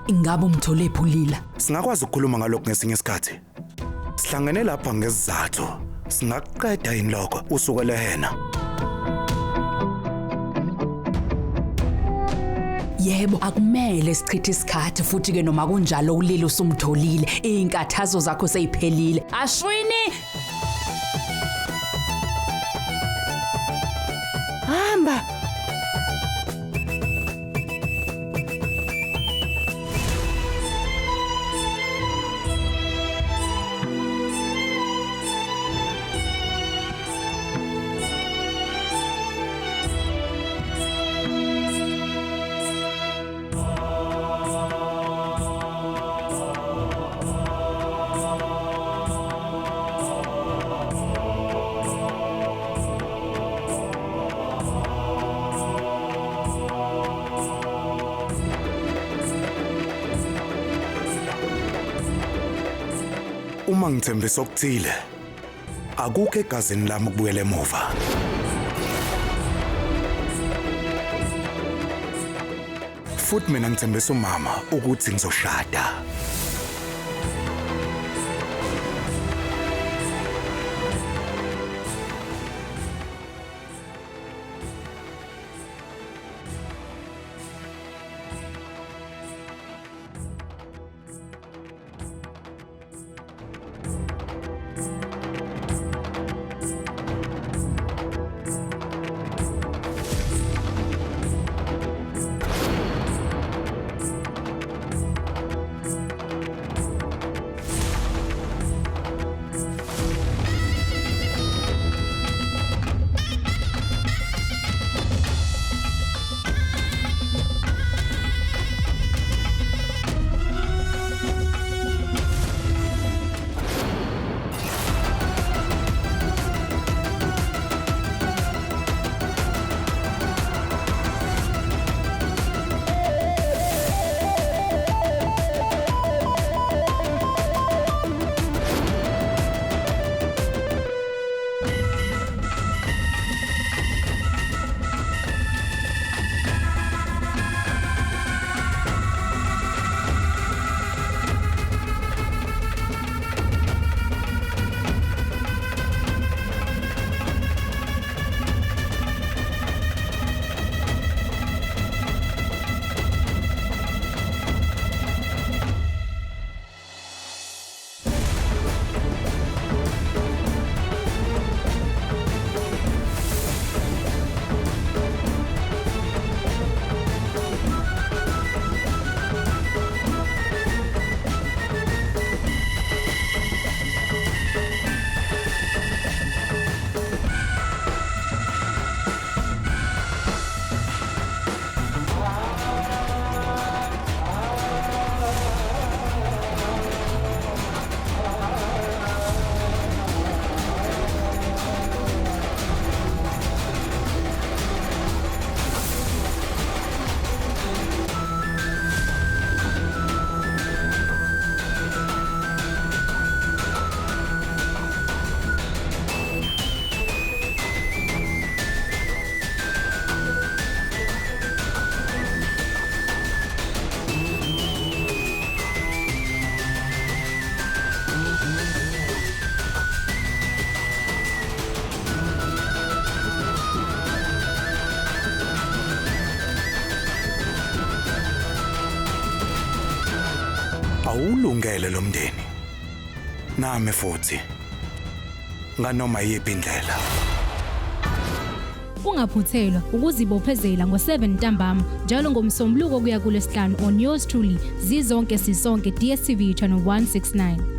Ingabe umthole ephulila? Singakwazi ukukhuluma ngalokho ngesinye isikhathi. Sihlangene lapha ngesizathu. Singaqeda yini lokho usukele yena? Yebo, akumele sichithe isikhathi futhi ke noma kunjalo ulile usumtholile, izinkathazo zakho seyiphelile. Ashwini! Hamba. Uma ngithembisa okuthile, akukho egazini lami ukubuyela emuva. Futhi mina ngithembisa umama ukuthi ngizoshada. Awulungele lo mndeni. Nami futhi nganoma yiphi indlela. Ungaphuthelwa ukuzibophezela ngo7 ntambama njalo ngomsombuluko kuya kuLesihlanu on yours truly Zizonke Sisonke DStv channel 169.